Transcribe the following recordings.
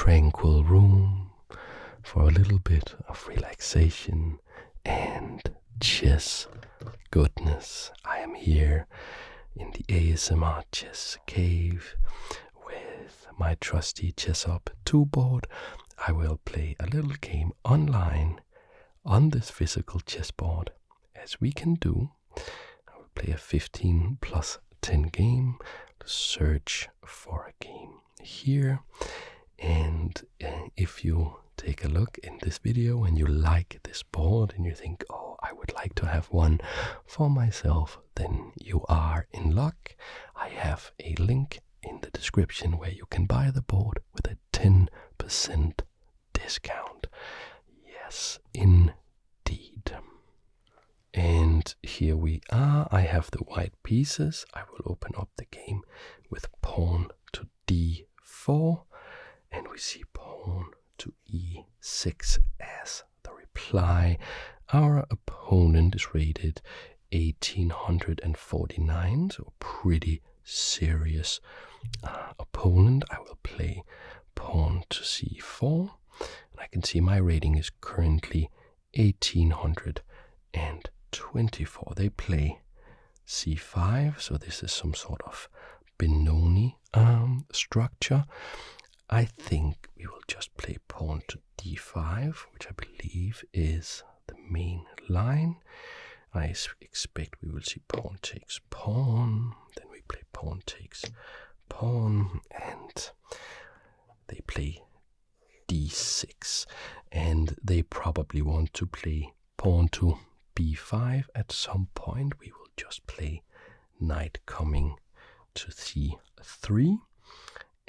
tranquil room for a little bit of relaxation and chess goodness. I am here in the ASMR chess cave with my trusty Chess Up 2 board. I will play a little game online on this physical chessboard, as we can do. I will play a 15 plus 10 game to search for a game here. And if you take a look in this video and you like this board and you think, oh, I would like to have one for myself, then you are in luck. I have a link in the description where you can buy the board with a 10% discount. Yes, indeed. And here we are. I have the white pieces. I will open up the game with pawn to d4, and we see pawn to e6 as the reply. Our opponent is rated 1849, so a pretty serious opponent. I will play pawn to c4, and I can see my rating is currently 1824. They play c5, so this is some sort of Benoni structure. I think we will just play pawn to d5, which I believe is the main line. I expect we will see pawn takes pawn, then we play pawn takes pawn, and they play d6, and they probably want to play pawn to b5 at some point. We will just play knight coming to c3,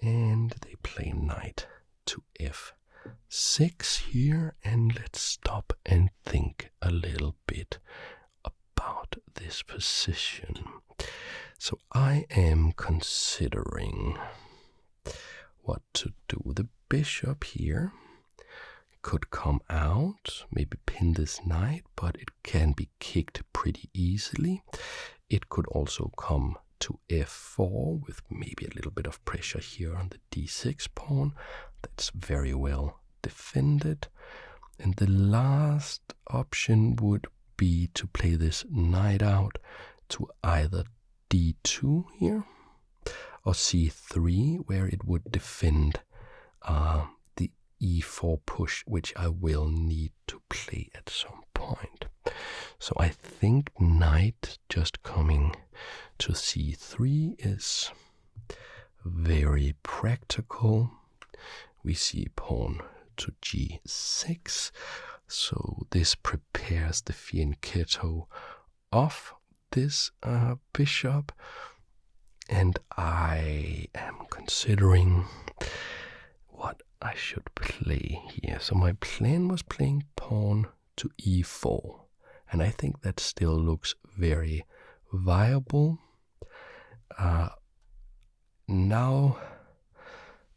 and they play knight to f6 here. And let's stop and think a little bit about this position. So I am considering what to do. The bishop here could come out, maybe pin this knight, but it can be kicked pretty easily. It could also come to f4 with maybe a little bit of pressure here on the d6 pawn. That's very well defended. And the last option would be to play this knight out to either d2 here or c3, where it would defend the e4 push, which I will need to play at some point. So I think knight just coming to c3 is very practical. We see pawn to g6, so this prepares the fianchetto of this bishop, and I am considering what I should play here. So my plan was playing pawn to e4, and I think that still looks very viable. Now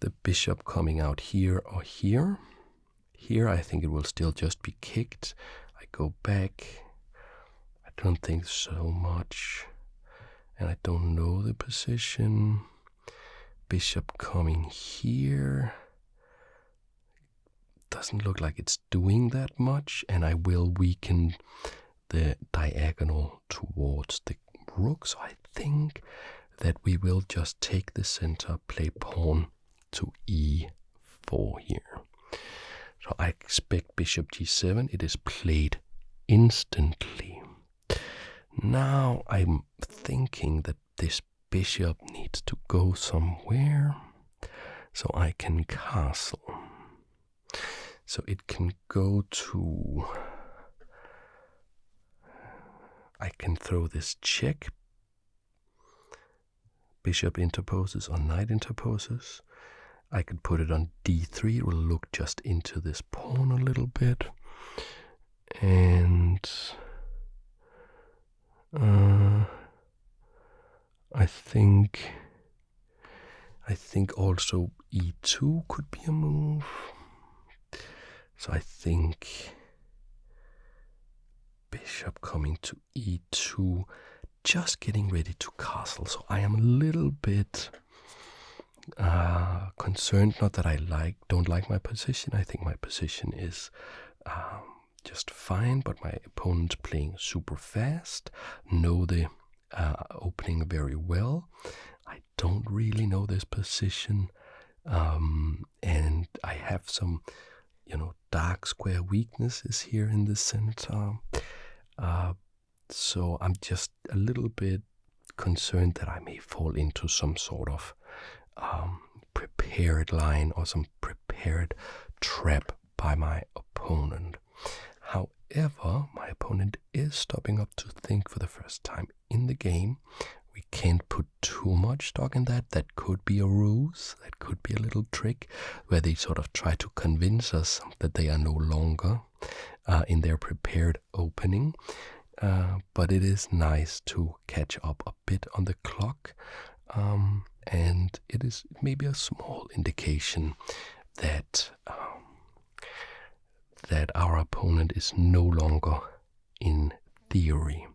the bishop coming out here or here. Here I think it will still just be kicked. I go back. I don't think so much. And I don't know the position. Bishop coming here. Doesn't look like it's doing that much, and I will weaken the diagonal towards the rook. So I think that we will just take the center, play pawn to e4 here. So I expect bishop g7. It is played instantly. Now I'm thinking that this bishop needs to go somewhere, so I can castle. So it can go to, I can throw this check. Bishop interposes or knight interposes. I could put it on d3. It will look just into this pawn a little bit. And I think also e2 could be a move. So I think bishop coming to e2, just getting ready to castle. So I am a little bit concerned, not that I don't like my position. I think my position is just fine, but my opponent's playing super fast, know the opening very well. I don't really know this position, and I have some, dark square weaknesses here in the center. So I'm just a little bit concerned that I may fall into some sort of prepared line or some prepared trap by my opponent. However, my opponent is stopping up to think for the first time in the game. We can't put too much stock in that. That could be a ruse. That could be a little trick where they sort of try to convince us that they are no longer in their prepared opening. But it is nice to catch up a bit on the clock. And it is maybe a small indication that that our opponent is no longer in theory.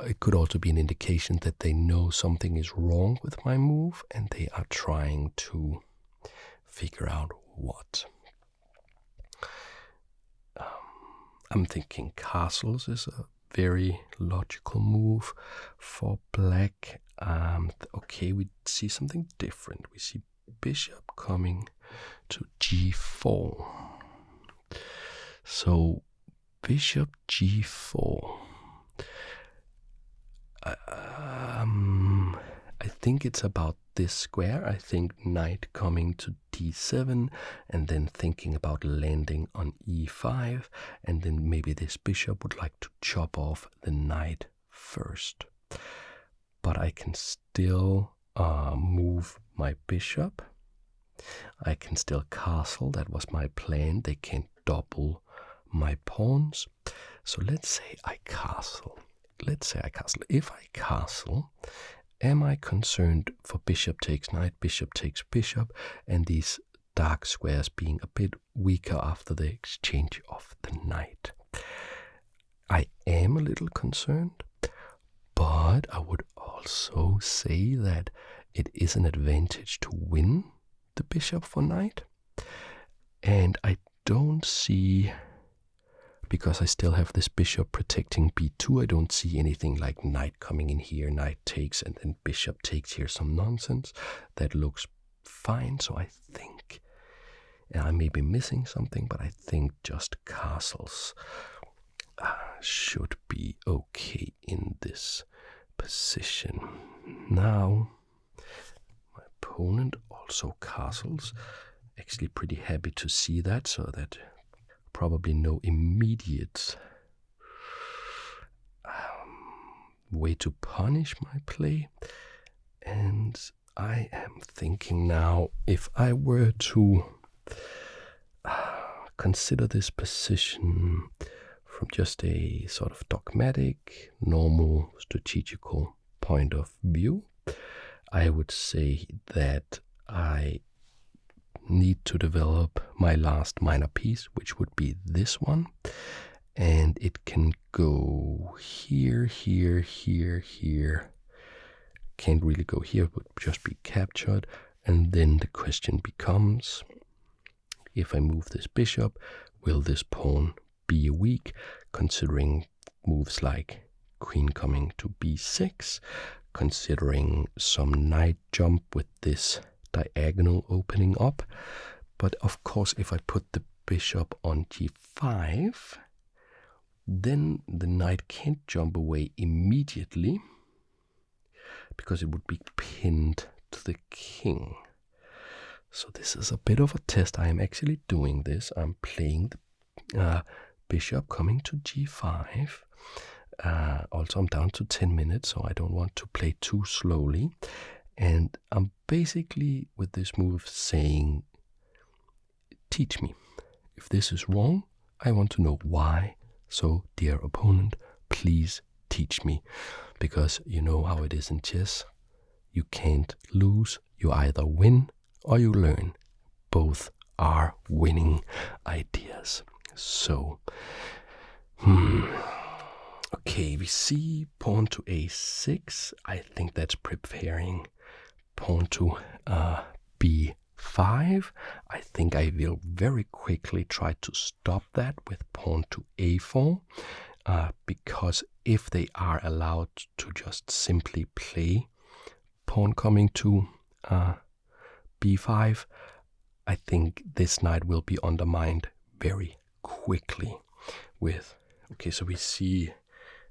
It could also be an indication that they know something is wrong with my move and they are trying to figure out what. I'm thinking castles is a very logical move for black. Okay, we see something different. We see bishop coming to g4. So bishop g4. I think it's about this square. I think knight coming to d7 and then thinking about landing on e5, and then maybe this bishop would like to chop off the knight first. But I can still move my bishop. I can still castle. That was my plan. They can't double my pawns. So let's say I castle. If I castle, am I concerned for bishop takes knight, bishop takes bishop, and these dark squares being a bit weaker after the exchange of the knight? I am a little concerned, but I would also say that it is an advantage to win the bishop for knight. And I don't see, because I still have this bishop protecting b2, I don't see anything like knight coming in here, knight takes, and then bishop takes here, some nonsense. That looks fine, so I think, and I may be missing something, but I think just castles should be okay in this position. Now, my opponent also castles. Actually pretty happy to see that, so that probably no immediate way to punish my play. And I am thinking now, if I were to consider this position from just a sort of dogmatic, normal, strategical point of view, I would say that I need to develop my last minor piece, which would be this one, and it can go here, here, here, here. Can't really go here, it would just be captured. And then the question becomes, if I move this bishop, will this pawn be weak, considering moves like queen coming to b6, considering some knight jump with this diagonal opening up. But of course, if I put the bishop on g5, then the knight can't jump away immediately because it would be pinned to the king. So this is a bit of a test. I am actually doing this. I'm playing the bishop coming to g5. Also, I'm down to 10 minutes, so I don't want to play too slowly. And I'm basically, with this move, saying, teach me. If this is wrong, I want to know why. So, dear opponent, please teach me. Because you know how it is in chess. You can't lose. You either win or you learn. Both are winning ideas. So, okay, Okay, we see pawn to a6. I think that's preparing pawn to b5. I think I will very quickly try to stop that with pawn to a4, because if they are allowed to just simply play pawn coming to b5, I think this knight will be undermined very quickly with, okay, so we see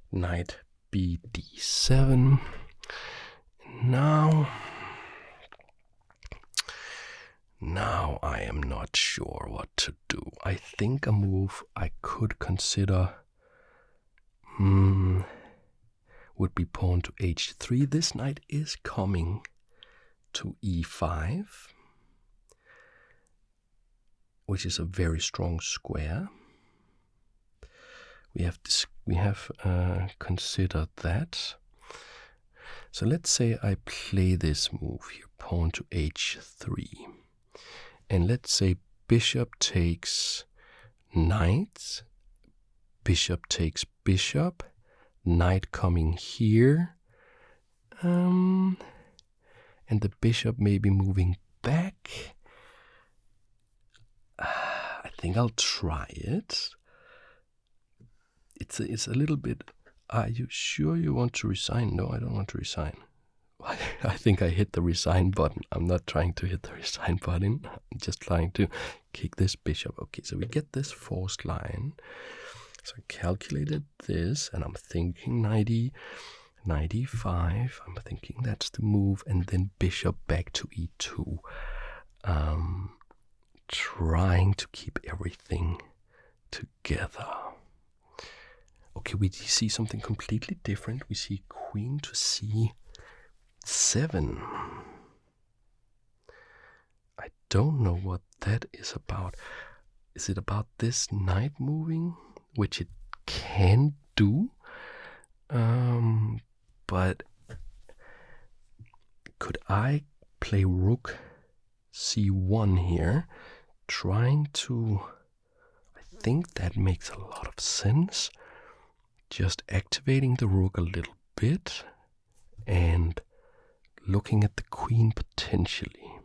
knight b d7. Now I am not sure what to do. I think a move I could consider would be pawn to h3. This knight is coming to e5, which is a very strong square. We have considered that. So let's say I play this move here, pawn to h3, and let's say bishop takes knight, bishop takes bishop, knight coming here, and the bishop may be moving back. I think I'll try it. It's a little bit. Are you sure you want to resign? No, I don't want to resign. I think I hit the resign button. I'm not trying to hit the resign button. I'm just trying to kick this bishop. Okay, so we get this forced line. So I calculated this, and I'm thinking 95. I'm thinking that's the move, and then bishop back to e2. Trying to keep everything together. Okay, we see something completely different. We see queen to c7. I don't know what that is about. Is it about this knight moving, which it can do? But could I play rook c1 here, trying to... I think that makes a lot of sense. Just activating the rook a little bit and looking at the queen potentially.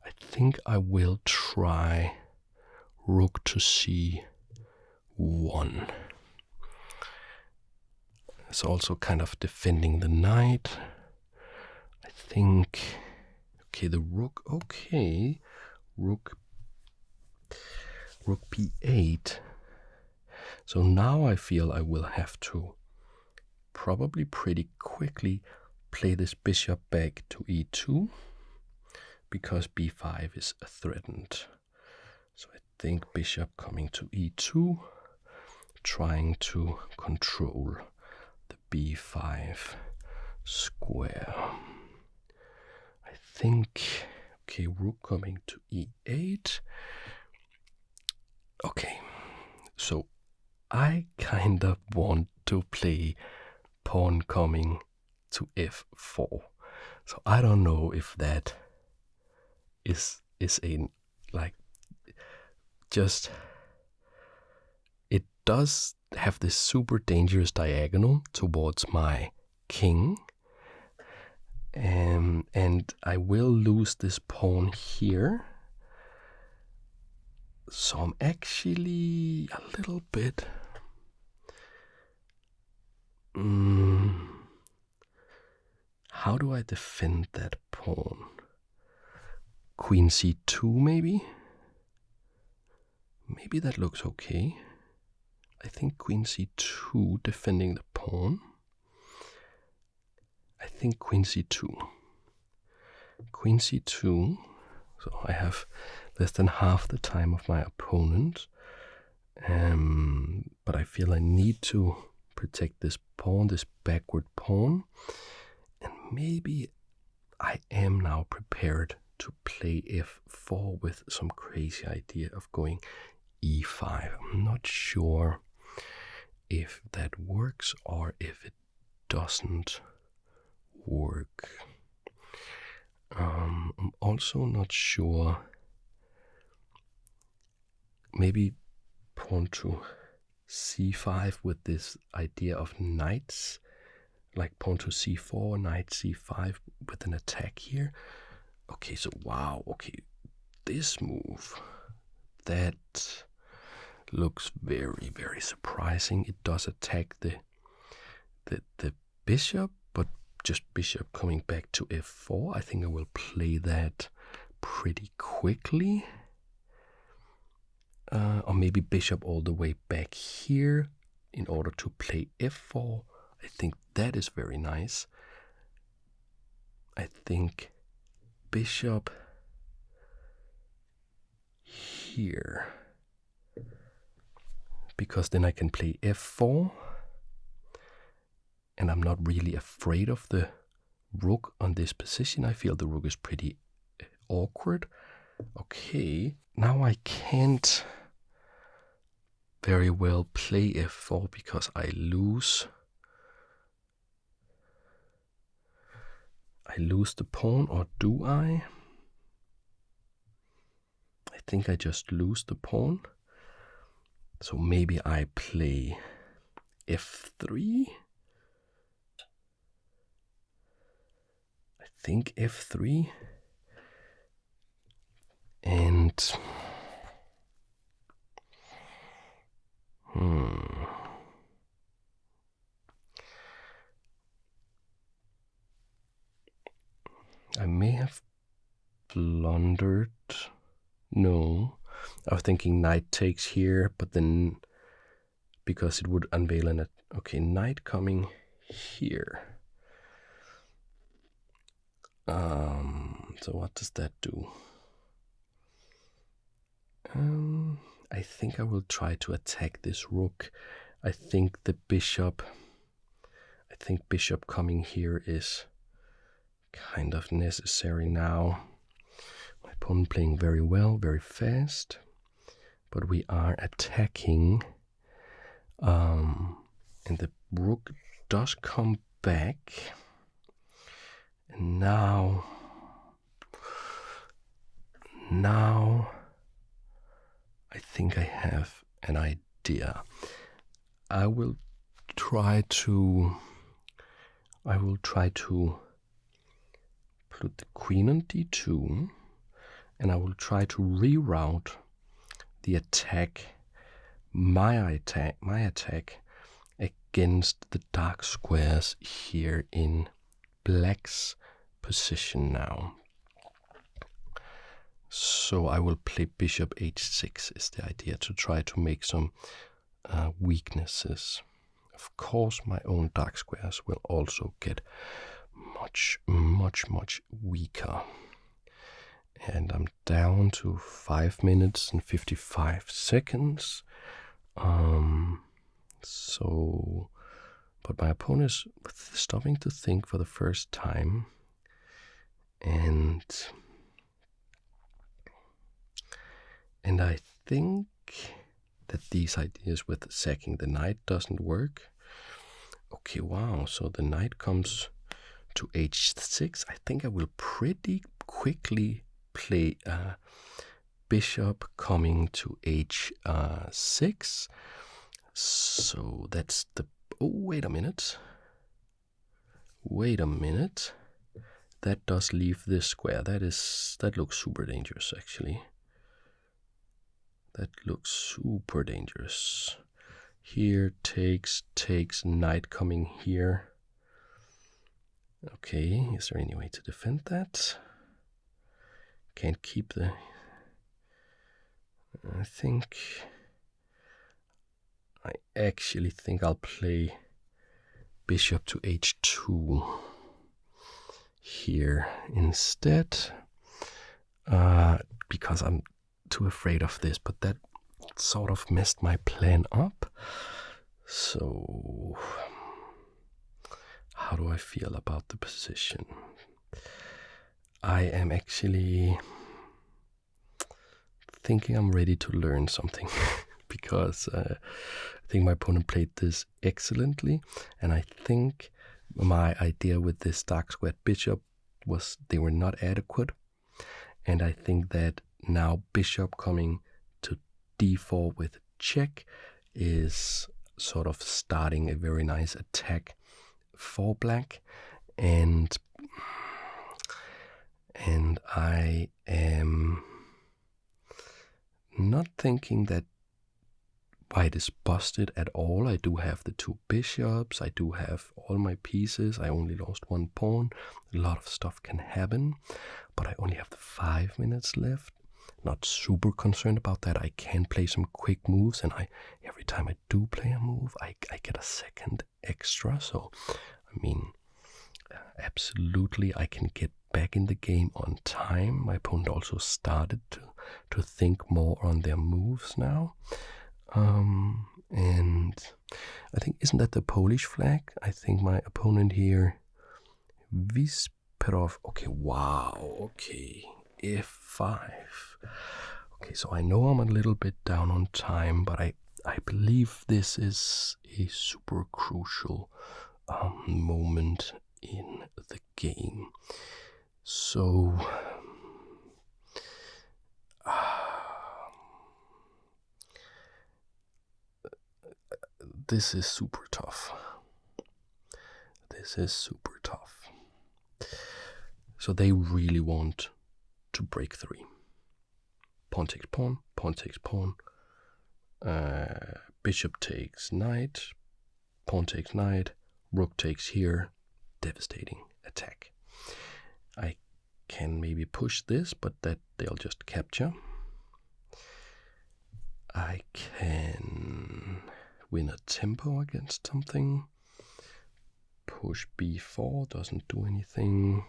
I think I will try rook to c1. It's also kind of defending the knight. I think, okay, the rook, okay, rook b8. So now I feel I will have to probably pretty quickly play this bishop back to e2, because b5 is threatened. So I think bishop coming to e2, trying to control the b5 square. I think, okay, rook coming to e8. Okay, so I kind of want to play pawn coming to f4. So I don't know if that is a, like, just, it does have this super dangerous diagonal towards my king, and I will lose this pawn here. So I'm actually a little bit how do I defend that pawn? Queen c2 maybe? Maybe that looks okay. I think queen c2 defending the pawn. I think queen c2. Queen c2. So I have less than half the time of my opponent. But I feel I need to protect this pawn, this backward pawn. And maybe I am now prepared to play f4 with some crazy idea of going e5. I'm not sure if that works or if it doesn't work. I'm also not sure. Maybe pawn to c5 with this idea of knights, like pawn to c4, knight c5 with an attack here. Okay, so wow, okay, this move, that looks very, very surprising. It does attack the bishop, but just bishop coming back to f4. I think I will play that pretty quickly. Or maybe bishop all the way back here in order to play f4. I think that is very nice. I think bishop here, because then I can play f4, and I'm not really afraid of the rook on this position. I feel the rook is pretty awkward. Okay, now I can't very well play f4 because I lose the pawn, or do I? I think I just lose the pawn. So maybe I play f3. I think f3. And I may have blundered. No, I was thinking knight takes here, but then because it would unveil an okay, knight coming here. So what does that do? I think I will try to attack this rook. I think bishop coming here is kind of necessary now. My opponent playing very well, very fast, but we are attacking, and the rook does come back, and now I think I have an idea. I will try to put the queen on d2, and I will try to reroute the attack, my attack against the dark squares here in black's position now. So I will play bishop h6 is the idea, to try to make some weaknesses. Of course, my own dark squares will also get much weaker. And I'm down to 5 minutes and 55 seconds. But my opponent is stopping to think for the first time, and I think that these ideas with sacking the knight doesn't work. Okay, wow, so the knight comes to h6. I think I will pretty quickly play bishop coming to h6. So that's the... Oh, wait a minute. That does leave this square. That looks super dangerous, actually. That looks super dangerous. Here takes, knight coming here. Okay, is there any way to defend that? Can't keep the... I actually think I'll play bishop to h2 here instead, because I'm too afraid of this, but that sort of messed my plan up. So how do I feel about the position? I am actually thinking I'm ready to learn something because I think my opponent played this excellently, and I think my idea with this dark squared bishop was they were not adequate, and I think that now bishop coming to d4 with check is sort of starting a very nice attack for black, and I am not thinking that white is busted at all. I do have the 2 bishops, I do have all my pieces, I only lost 1 pawn, a lot of stuff can happen, but I only have the 5 minutes left. Not super concerned about that. I can play some quick moves, and every time I do play a move, I get a second extra. So, I mean, absolutely, I can get back in the game on time. My opponent also started to think more on their moves now. And I think, isn't that the Polish flag? I think my opponent here, Visperov. Okay, wow, okay, F5. Okay, so I know I'm a little bit down on time, but I believe this is a super crucial moment in the game. So this is super tough. This is super tough. So they really want to break 3. Pawn takes pawn, pawn takes pawn, bishop takes knight, pawn takes knight, rook takes here, devastating attack. I can maybe push this, but that they'll just capture. I can win a tempo against something. Push b4 doesn't do anything.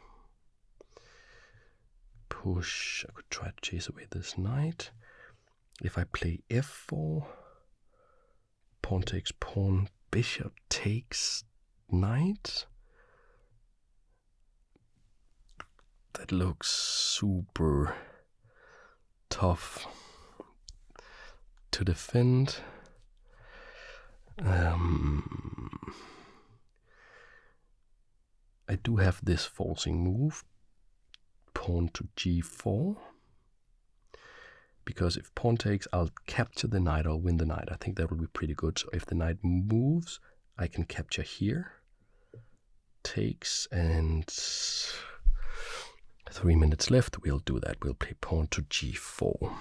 Push, I could try to chase away this knight. If I play f4, pawn takes pawn, bishop takes knight. That looks super tough to defend. I do have this forcing move, pawn to g4, because if pawn takes, I'll capture the knight, I'll win the knight. I think that will be pretty good. So if the knight moves, I can capture here, takes, and 3 minutes left. We'll do that. We'll play pawn to g4.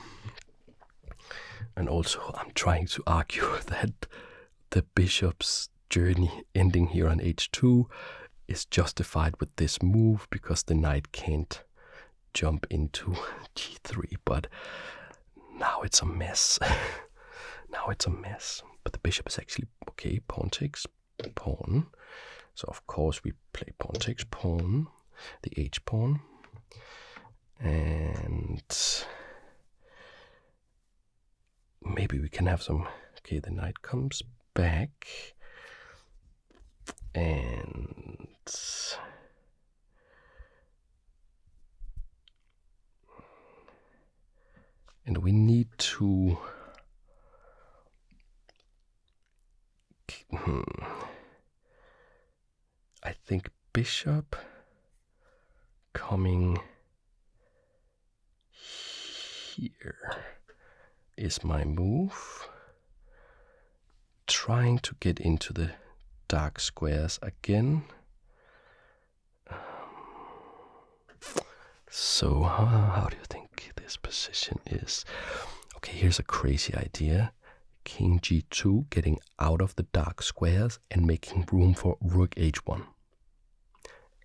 And also, I'm trying to argue that the bishop's journey ending here on h2 is justified with this move because the knight can't jump into g3, but now it's a mess. Now it's a mess. But the bishop is actually okay. Pawn takes pawn. So of course we play pawn takes pawn, the h pawn, and maybe we can have some. Okay, the knight comes back, and we need to I think bishop coming here is my move. Trying to get into the dark squares again. So how do you think this position is? Okay, here's a crazy idea. King g2, getting out of the dark squares and making room for rook h1.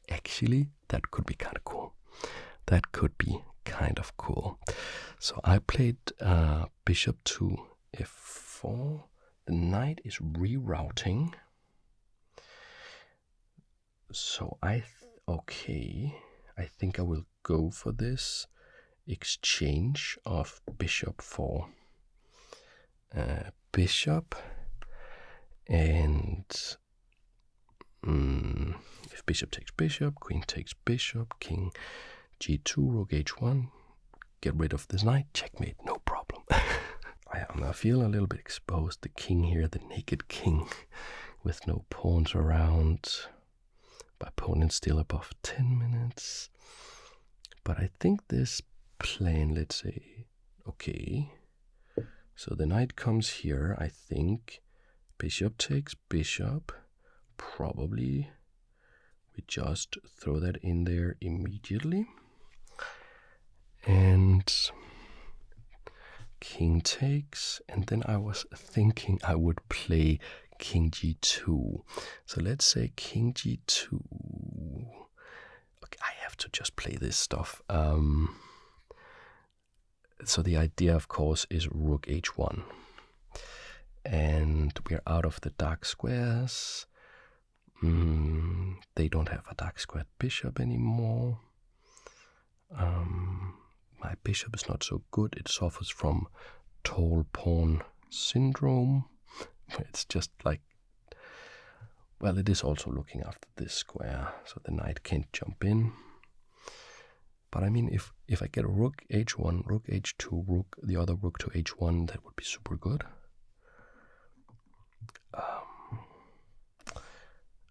Actually, that could be kind of cool. That could be kind of cool. So I played bishop to f4. The knight is rerouting. So I think I will go for this exchange of bishop for bishop, and if bishop takes bishop, queen takes bishop, king g2, rook h1, get rid of this knight, checkmate, no problem. I feel a little bit exposed, the king here, the naked king with no pawns around. My opponent's still above 10 minutes. But I think this plan, let's say, okay, So the knight comes here, I think. Bishop takes bishop. Probably we just throw that in there immediately. And king takes, and then I was thinking I would play king g2. So let's say king g2. Okay, I have to just play this stuff. So the idea, of course, is rook h1. And we're out of the dark squares. They don't have a dark squared bishop anymore. My bishop is not so good. It suffers from tall pawn syndrome. It's just like, well, it is also looking after this square, so the knight can't jump in. But I mean, if I get a rook h1, rook h2, rook, the other rook to h1, that would be super good.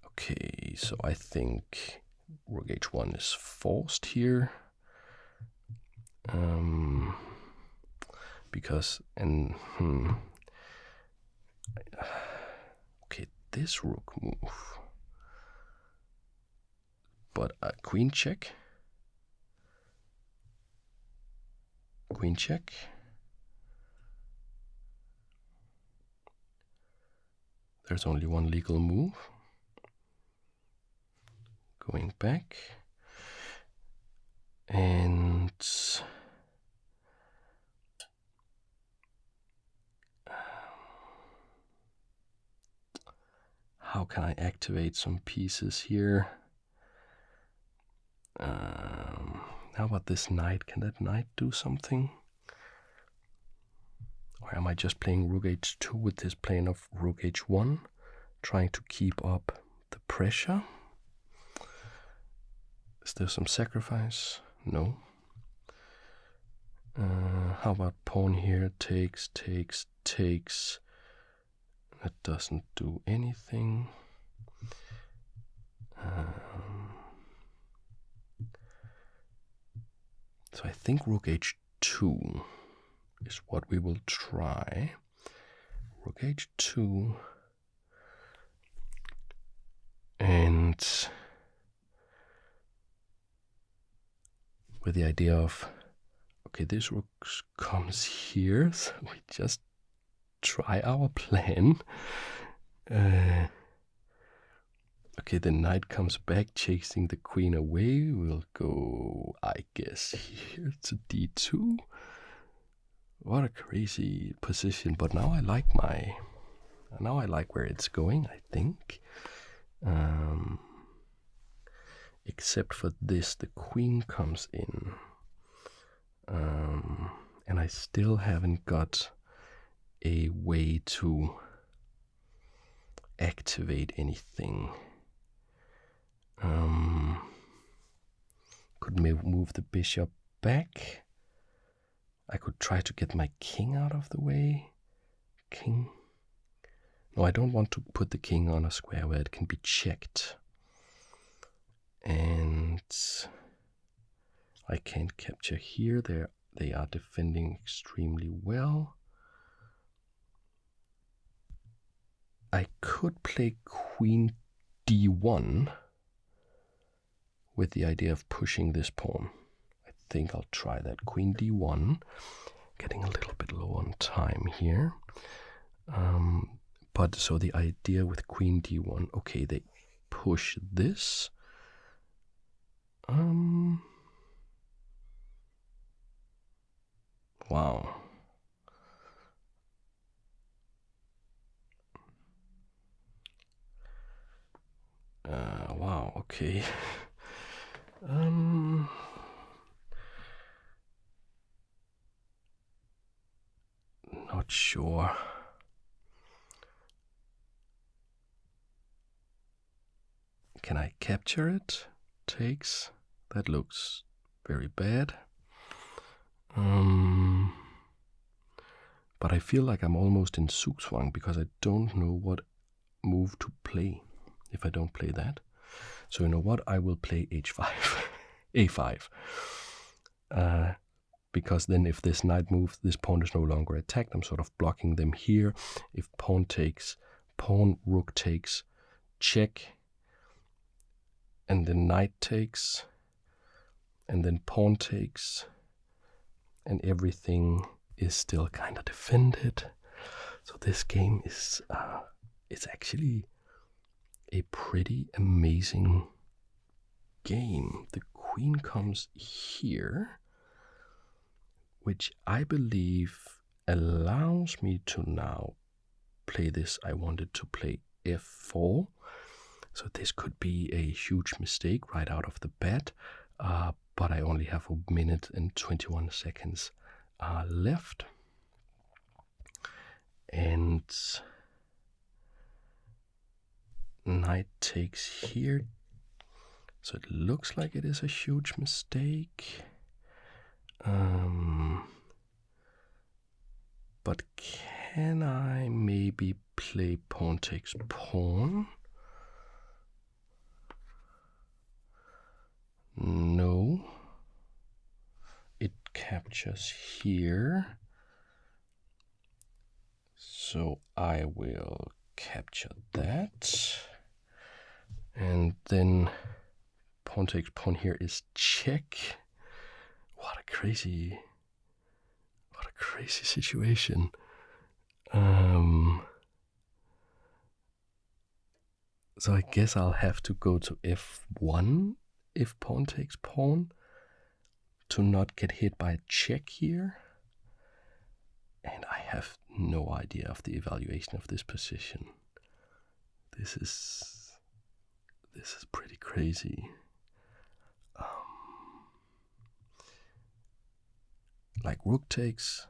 Okay, so I think rook h1 is forced here. Because, okay, this rook move. But a queen check. Queen check. There's only one legal move. Going back. And how can I activate some pieces here? How about this knight? Can that knight do something? Or am I just playing rook h2 with this plan of rook h1, trying to keep up the pressure? Is there some sacrifice? No. How about pawn here? Takes, takes, takes. That doesn't do anything. So I think rook h2 is what we will try. Rook h2. And with the idea of, okay, this rook comes here, so we just try our plan. Okay, the knight comes back, chasing the queen away. We'll go, I guess, here to d2. What a crazy position, but now I like where it's going, I think. Except for this, the queen comes in. And I still haven't got a way to activate anything. Could move the bishop back. I could try to get my king out of the way. King. No, I don't want to put the king on a square where it can be checked. And I can't capture here. They are defending extremely well. I could play queen d1 with the idea of pushing this pawn. I think I'll try that. Queen d1, getting a little bit low on time here. But so the idea with queen d1, okay, they push this. Wow. Wow, okay. Not sure. Can I capture it? Takes. That looks very bad. But I feel like I'm almost in zugzwang because I don't know what move to play if I don't play that. So you know what? I will play h5, a5. because then if this knight moves, this pawn is no longer attacked. I'm sort of blocking them here. If pawn takes, pawn, rook takes, check, and then knight takes, and then pawn takes, and everything is still kind of defended. So this game is, it's actually a pretty amazing game. The queen comes here, which I believe allows me to now play this. I wanted to play f4, so this could be a huge mistake right out of the bat, but I only have 1 minute and 21 seconds left. And knight takes here, so it looks like it is a huge mistake. But can I maybe play pawn takes pawn? No. It captures here. So I will capture that. And then pawn takes pawn here is check. What a crazy situation. So I guess I'll have to go to f1 if pawn takes pawn to not get hit by a check here. And I have no idea of the evaluation of this position. This is pretty crazy. Like rook takes,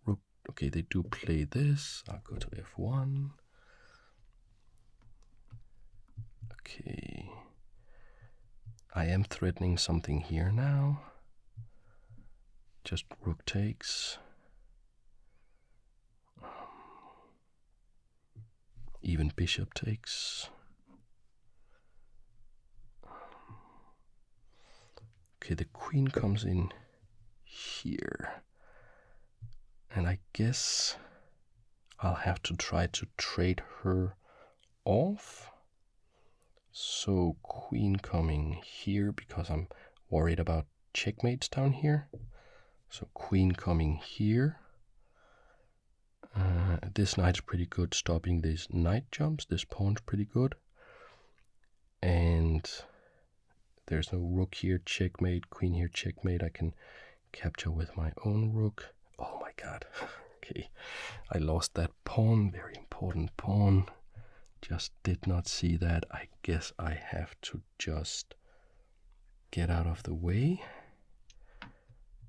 rook, okay, they do play this. I'll go to f1. Okay. I am threatening something here now. Just rook takes. Even bishop takes. Okay, the queen comes in here. And I guess I'll have to try to trade her off. So queen coming here because I'm worried about checkmates down here. So queen coming here. This knight's pretty good stopping these knight jumps. This pawn's pretty good. And there's no rook here, checkmate. Queen here, checkmate. I can capture with my own rook. Oh my god. Okay, I lost that pawn. Very important pawn. Just did not see that. I guess I have to just get out of the way.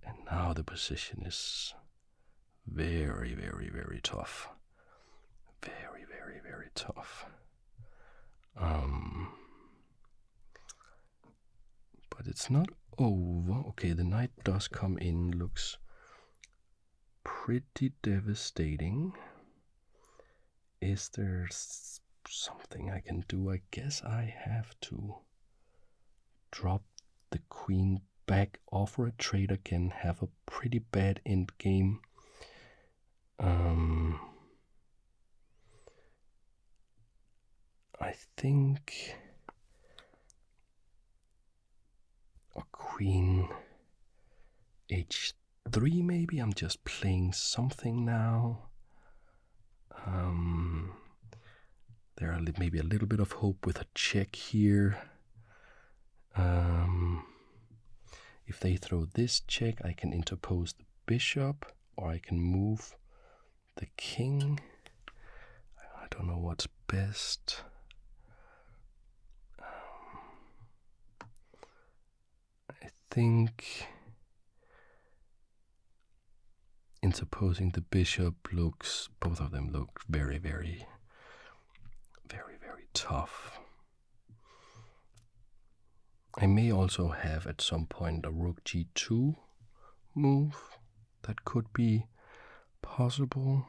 And now the position is very, very, very tough. Very, very, very tough. But it's not over. Okay, the knight does come in. Looks pretty devastating. Is there something I can do? I guess I have to drop the queen back, offer a trade again, have a pretty bad end game. I think a queen h3 maybe. I'm just playing something now. There are maybe a little bit of hope with a check here. If they throw this check, I can interpose the bishop, or I can move the king. I don't know what's best. I think interposing the bishop looks, both of them look very, very, very, very tough. I may also have at some point a rook g2 move. That could be possible.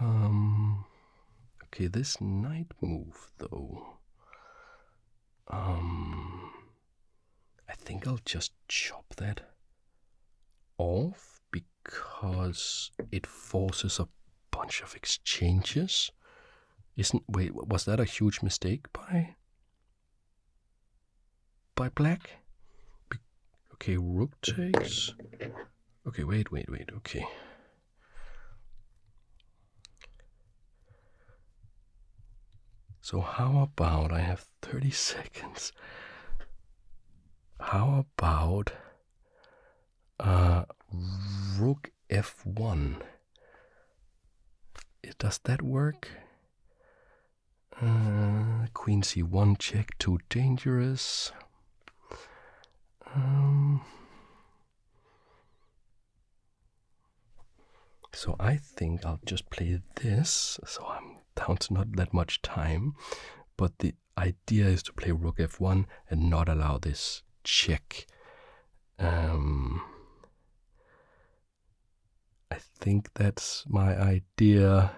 Okay, this knight move though. I think I'll just chop that. off because it forces a bunch of exchanges. Wait, was that a huge mistake by black? Okay, rook takes. Okay, wait, okay. So how about, I have 30 seconds. How about rook f1? Does that work? Queen c1 check, too dangerous. So I think I'll just play this. So I'm down to not that much time. But the idea is to play rook f1 and not allow this check. I think that's my idea.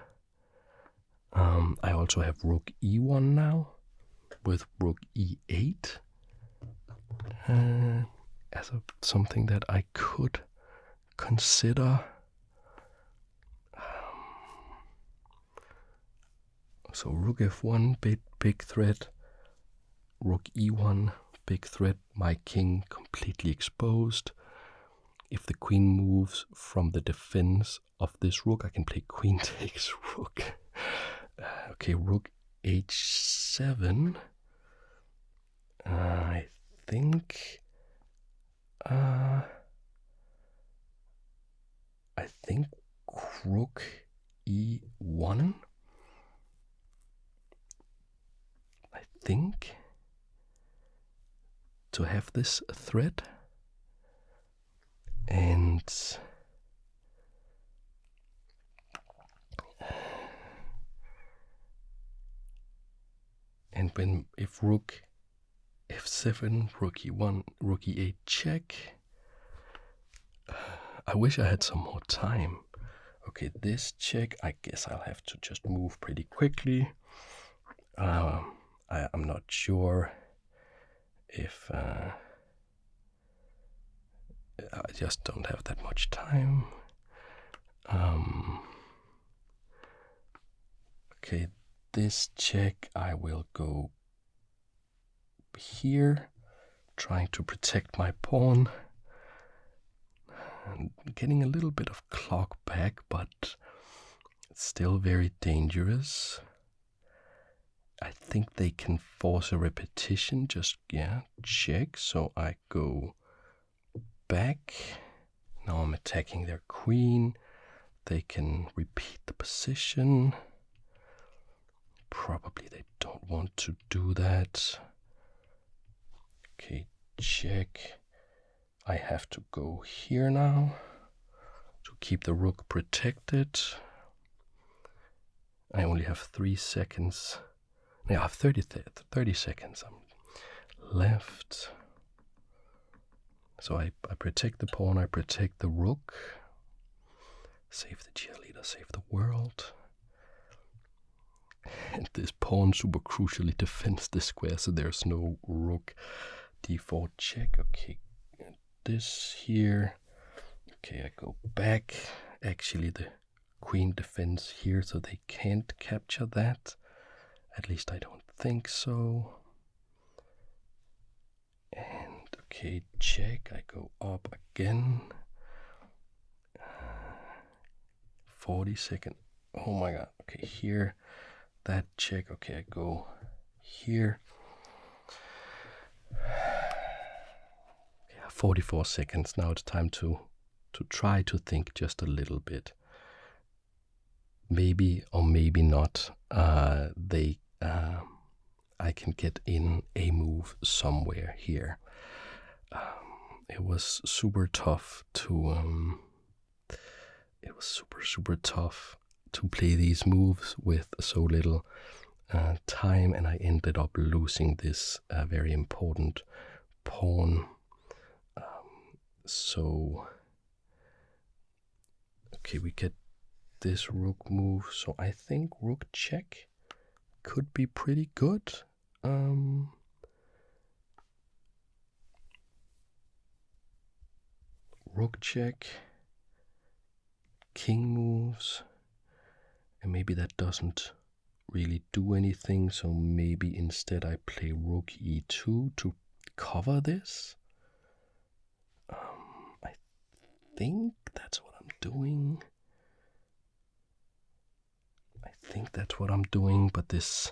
I also have rook e1 now with rook e8 as something that I could consider. So rook f1, big threat. Rook e1, big threat. My king completely exposed. If the queen moves from the defense of this rook, I can play queen takes rook. Okay, rook h7. I think rook e1. I think to have this threat. And if rook f7, rook e1, rook e8 check. I wish I had some more time. Okay, this check, I guess I'll have to just move pretty quickly. I'm not sure if I just don't have that much time. Okay, this check, I will go here, trying to protect my pawn. I'm getting a little bit of clock back, but it's still very dangerous. I think they can force a repetition, just, check. So I go back. Now I'm attacking their queen. They can repeat the position. Probably they don't want to do that. Okay, check. I have to go here now to keep the rook protected. I only have 3 seconds. Yeah, I have 30 seconds left. So I protect the pawn, I protect the rook. Save the cheerleader, save the world. And this pawn super crucially defends the square, so there's no rook d4 check. Okay, this here. Okay, I go back. Actually, the queen defends here, so they can't capture that. At least I don't think so. And okay, check. I go up again. 40 seconds. Oh my god. Okay, here. That check. Okay, I go here. 44 seconds. Now it's time to try to think just a little bit. Maybe or maybe not. I can get in a move somewhere here. It was super tough to. It was super tough to play these moves with so little time, and I ended up losing this very important pawn. So, okay, we get this rook move. So I think rook check could be pretty good. rook check, king moves, and maybe that doesn't really do anything, so maybe instead I play rook e2 to cover this. I think that's what I'm doing. But this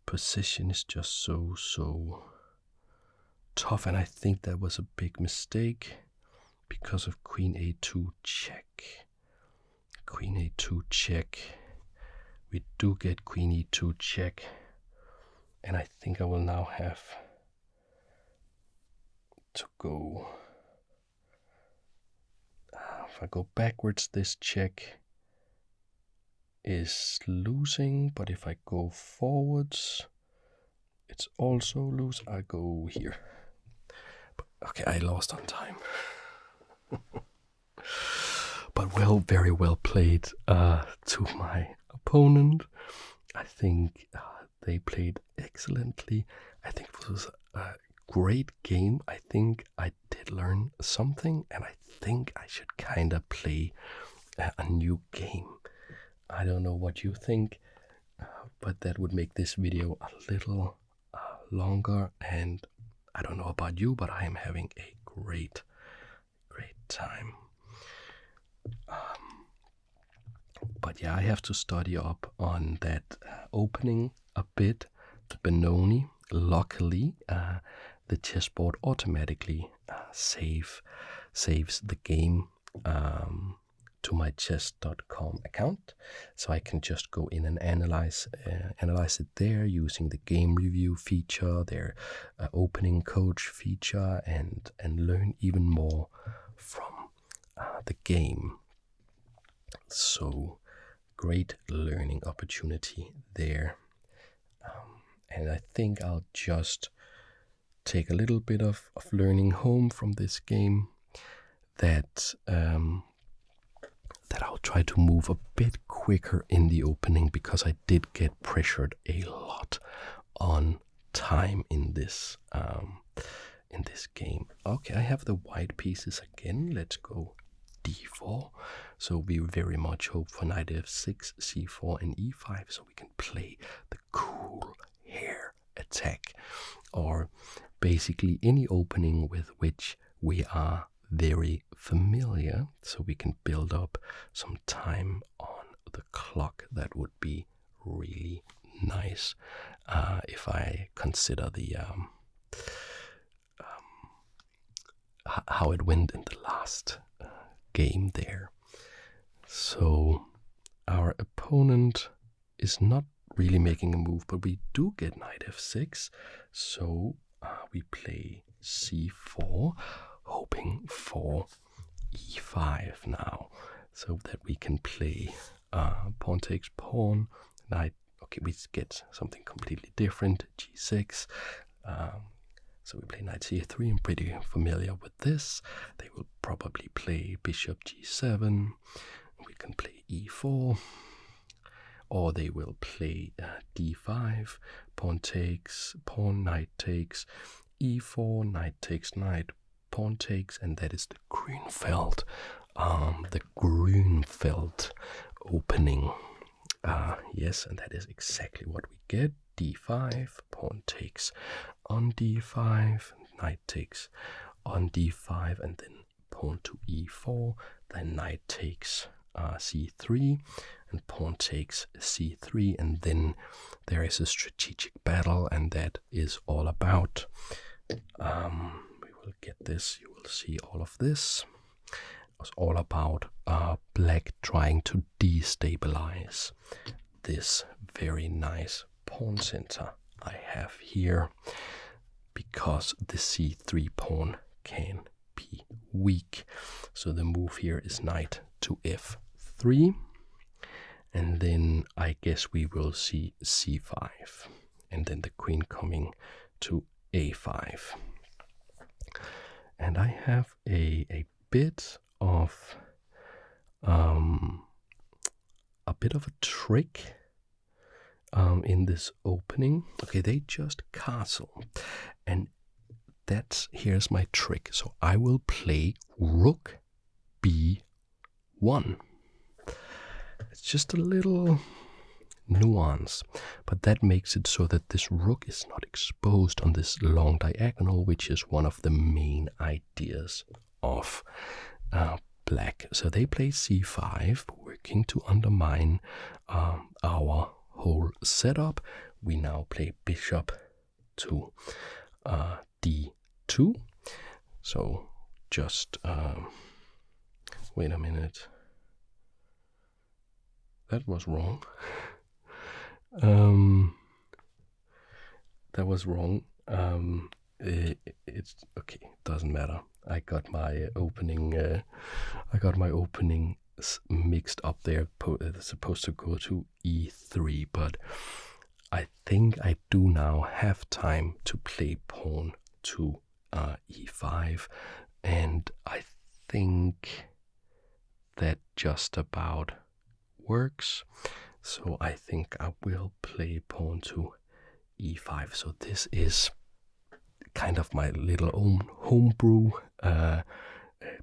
position is just so tough, and I think that was a big mistake because of queen a2 check. Queen a2 check. We do get queen e2 check, and I think I will now have to go. If I go backwards, this check is losing, but if I go forwards, it's also lose. I go here. But, okay, I lost on time. But very well played to my opponent. I think they played excellently. I think it was a great game. I think I did learn something, and I think I should kind of play a new game. I don't know what you think, but that would make this video a little longer, and I don't know about you, but I am having a great time. But yeah, I have to study up on that opening a bit, the Benoni. Luckily, the chessboard automatically saves the game to my chess.com account, so I can just go in and analyze it there using the game review feature, their opening coach feature, and learn even more from the game. So great learning opportunity there, and I think I'll just take a little bit of learning home from this game, that I'll try to move a bit quicker in the opening, because I did get pressured a lot on time in this game. Okay, I have the white pieces again. Let's go d4. So we very much hope for knight f6, c4, and e5, so we can play the cool hair attack, or basically any opening with which we are very familiar, so we can build up some time on the clock. That would be really nice if I consider the how it went in the last game there. So our opponent is not really making a move, but we do get knight f6, so we play c4, hoping for e5 now, so that we can play pawn takes pawn, knight. Okay, we get something completely different, g6. So we play knight c3. I'm pretty familiar with this. They will probably play bishop g7. We can play e4, or they will play d5, pawn takes, pawn, knight takes, e4, knight takes, knight, pawn takes, and that is the Grünfeld, opening. Yes, and that is exactly what we get. d5, pawn takes on d5, knight takes on d5, and then pawn to e4, then knight takes c3, and pawn takes c3, and then there is a strategic battle, and that is all about. We will get this, you will see all of this. It was all about black trying to destabilize this very nice pawn center I have here, because the c3 pawn can be weak. So the move here is knight to f3, and then I guess we will see c5, and then the queen coming to a5. And I have a bit of a trick in this opening. Okay, they just castle, and here's my trick. So I will play rook b1. It's just a little nuance, but that makes it so that this rook is not exposed on this long diagonal, which is one of the main ideas of black. So they play c5, working to undermine our whole setup. We now play bishop to d2. So just wait a minute. That was wrong. That was wrong. It's okay. Doesn't matter. I got my opening. Mixed up there. It's supposed to go to e3, but I think I do now have time to play pawn to e5, and I think that just about works. So I think I will play pawn to e5. So this is kind of my little own homebrew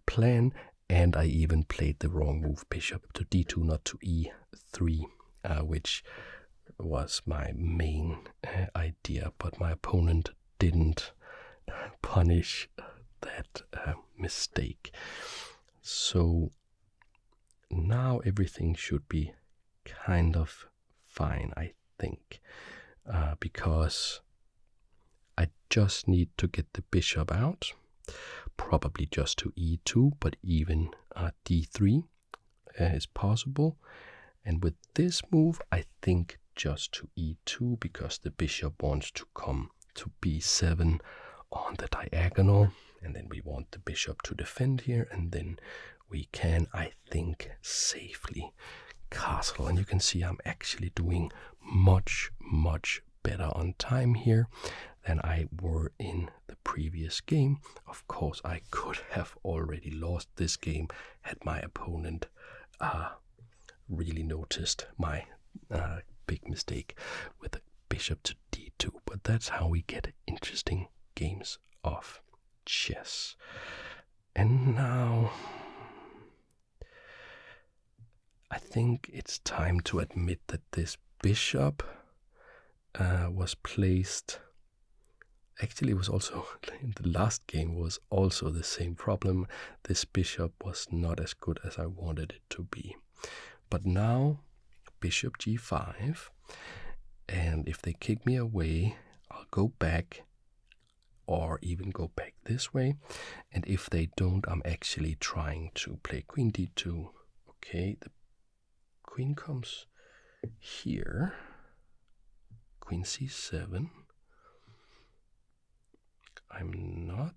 plan, and I even played the wrong move, bishop to d2, not to e3, which was my main idea, but my opponent didn't punish that mistake. So now everything should be kind of fine, I think, because I just need to get the bishop out, probably just to e2, but even d3 is possible. And with this move, I think just to e2, because the bishop wants to come to b7 on the diagonal, and then we want the bishop to defend here, and then we can, I think, safely castle. And you can see I'm actually doing much better on time here than I were in the previous game. Of course, I could have already lost this game had my opponent really noticed my big mistake with the bishop to d2, but that's how we get interesting games of chess. And now I think it's time to admit that this bishop was placed. Actually, it was also in the last game was also the same problem. This bishop was not as good as I wanted it to be. But now bishop g5, and if they kick me away, I'll go back, or even go back this way. And if they don't, I'm actually trying to play queen d2. Okay, the queen comes here, queen c7. I'm not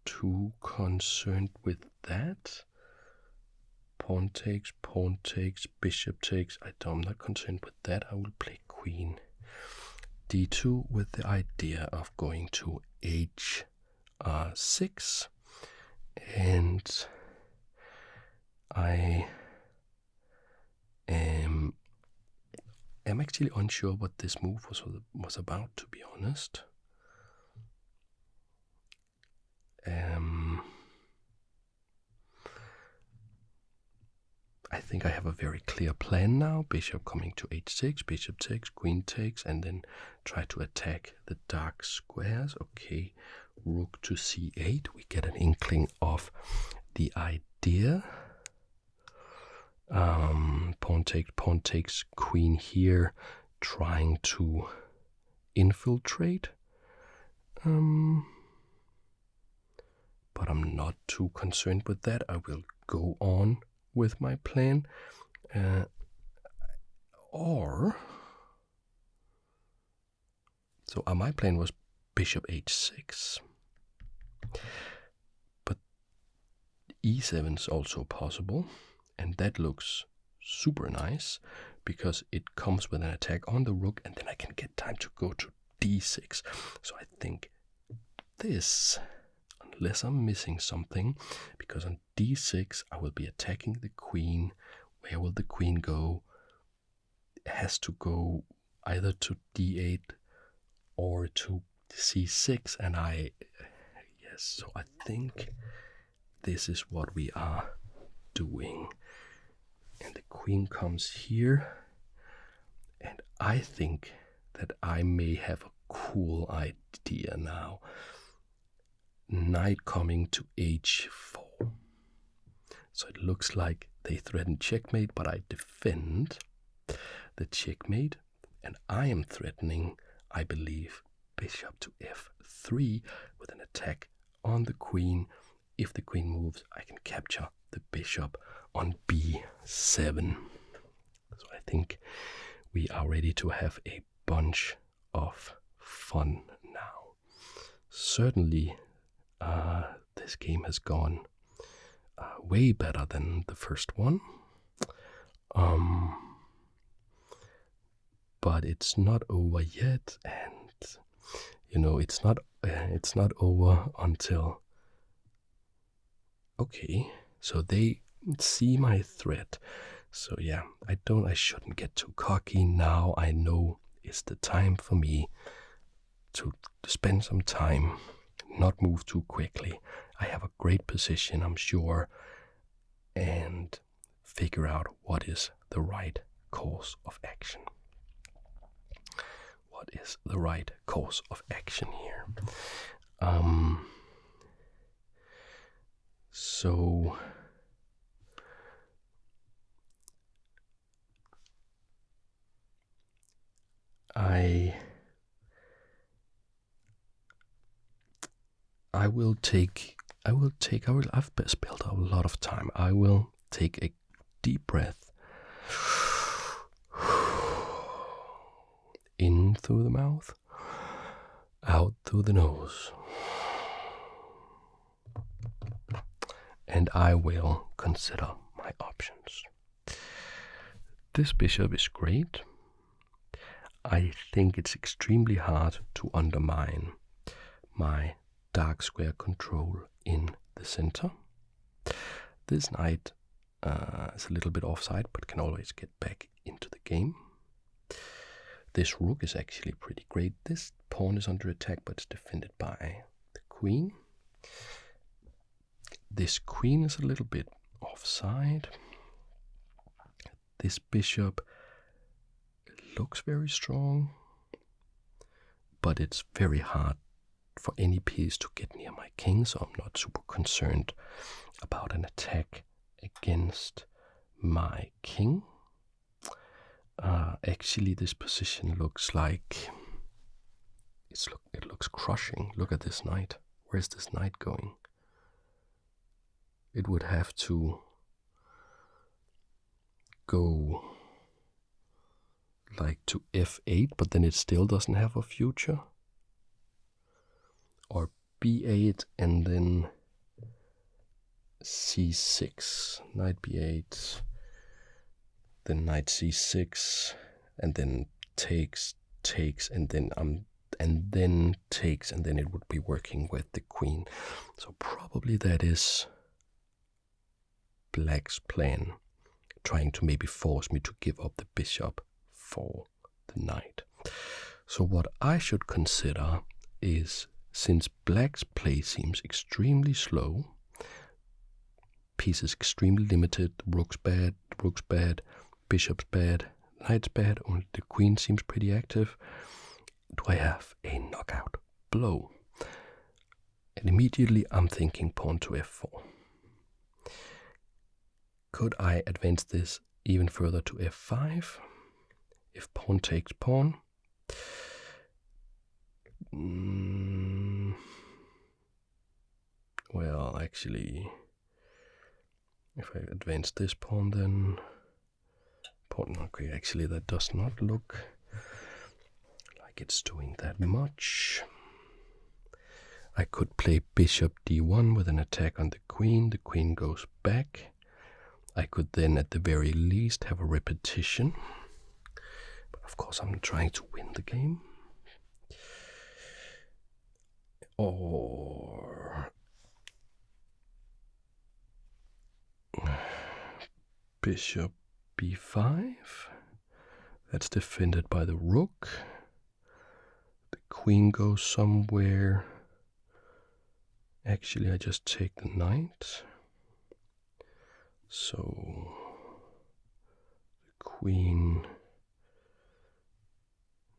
too concerned with that. Pawn takes, bishop takes. I'm not concerned with that. I will play queen d2 with the idea of going to h6. And I am actually unsure what this move was about, to be honest. I think I have a very clear plan now. Bishop coming to h6, bishop takes, queen takes, and then try to attack the dark squares. Okay, rook to c8. We get an inkling of the idea. Pawn takes, queen here, trying to infiltrate. But I'm not too concerned with that. I will go on with my plan. My plan was bishop h6. But e7 is also possible, and that looks super nice because it comes with an attack on the rook, and then I can get time to go to d6. So I think this, unless I'm missing something, because on d6 I will be attacking the queen. Where will the queen go? It has to go either to d8 or to c6, and I Yes, so I think this is what we are doing. And the queen comes here. And I think that I may have a cool idea now. Knight coming to h4. So it looks like they threaten checkmate, but I defend the checkmate. And I am threatening, I believe, bishop to f3 with an attack on the queen. If the queen moves, I can capture the bishop on b7. So I think we are ready to have a bunch of fun now. Certainly, this game has gone way better than the first one. But it's not over yet, and it's not over until. Okay, so they see my threat. So yeah, I shouldn't get too cocky. Now I know it's the time for me to spend some time, not move too quickly. I have a great position, I'm sure, and figure out what is the right course of action. What is the right course of action here? So I will take. I've spent a lot of time. I will take a deep breath in through the mouth, out through the nose, and I will consider my options. This bishop is great. I think it's extremely hard to undermine my dark square control in the center. This knight is a little bit offside, but can always get back into the game. This rook is actually pretty great. This pawn is under attack, but it's defended by the queen. This queen is a little bit offside. This bishop looks very strong, but it's very hard for any piece to get near my king, so I'm not super concerned about an attack against my king. Actually, this position looks like it looks crushing. Look at this knight. Where's this knight going? It would have to go like to f8, but then it still doesn't have a future. Or b8 and then c6, knight b8, then knight c6, and then takes, and then takes, and then it would be working with the queen. So probably that is Black's plan, trying to maybe force me to give up the bishop for the knight. So what I should consider is, since Black's play seems extremely slow, pieces extremely limited, rook's bad, bishop's bad, knight's bad, only the queen seems pretty active, do I have a knockout blow? And immediately I'm thinking pawn to f4. Could I advance this even further to f5? If pawn takes pawn, well, actually, if I advance this pawn, then pawn. Okay, actually, that does not look like it's doing that much. I could play bishop d1 with an attack on the queen. The queen goes back. I could then, at the very least, have a repetition. But of course, I'm trying to win the game. Or bishop b5. That's defended by the rook. The queen goes somewhere. Actually, I just take the knight. So the queen,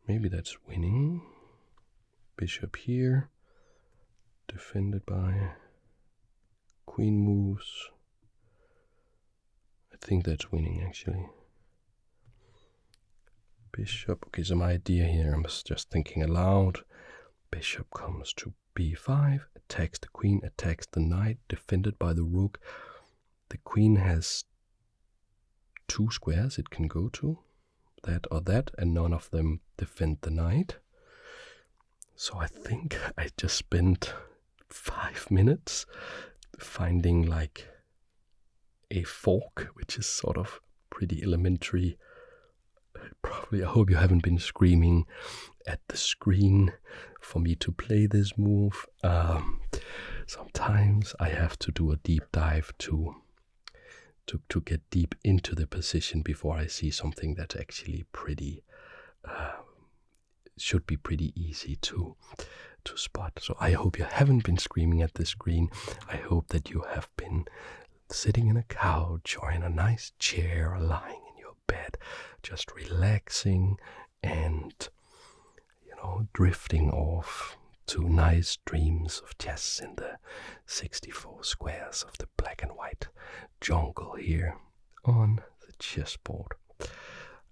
maybe that's winning. Bishop here, defended by queen moves. I think that's winning actually. Bishop, okay, so my idea here, I'm just thinking aloud. Bishop comes to b5, attacks the queen, attacks the knight, defended by the rook. The queen has 2 squares it can go to, that or that, and none of them defend the knight. So I think I just spent 5 minutes finding like a fork, which is sort of pretty elementary. Probably, I hope you haven't been screaming at the screen for me to play this move. Sometimes I have to do a deep dive to get deep into the position before I see something that's actually pretty, should be pretty easy to spot. So I hope you haven't been screaming at the screen. I hope that you have been sitting in a couch or in a nice chair or lying in your bed, just relaxing and, drifting off to nice dreams of chess in the 64 squares of the black and white jungle here on the chessboard.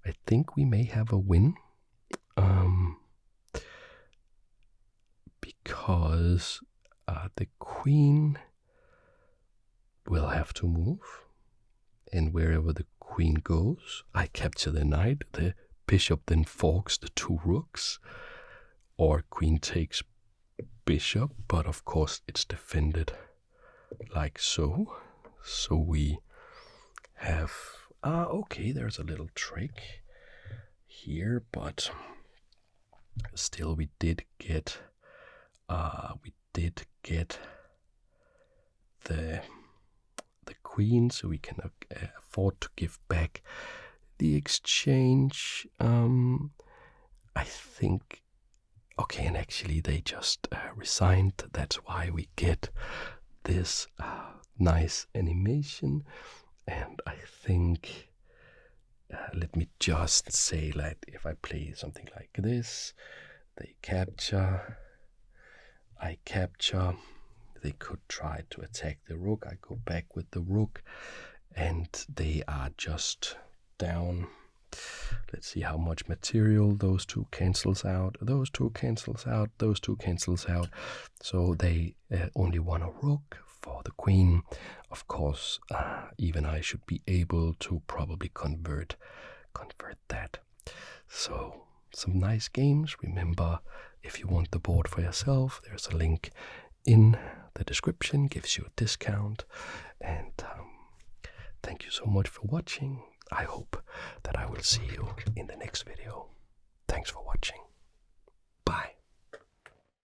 I think we may have a win, because the queen will have to move, and wherever the queen goes, I capture the knight. The bishop then forks the 2 rooks, or queen takes bishop, but of course it's defended like so. So we have, okay, there's a little trick here, but still we did get the queen, so we can afford to give back the exchange. I think, okay, and actually they just resigned. That's why we get this nice animation. And I think, let me just say, like, if I play something like this, they capture, I capture. They could try to attack the rook. I go back with the rook, and they are just down. Let's see how much material. Those 2 cancels out. Those 2 cancels out. Those 2 cancels out. So they only won a rook for the queen. Of course, even I should be able to probably convert that. So some nice games. Remember, if you want the board for yourself, there's a link in the description, gives you a discount. And thank you so much for watching. I hope that I will see you in the next video. Thanks for watching.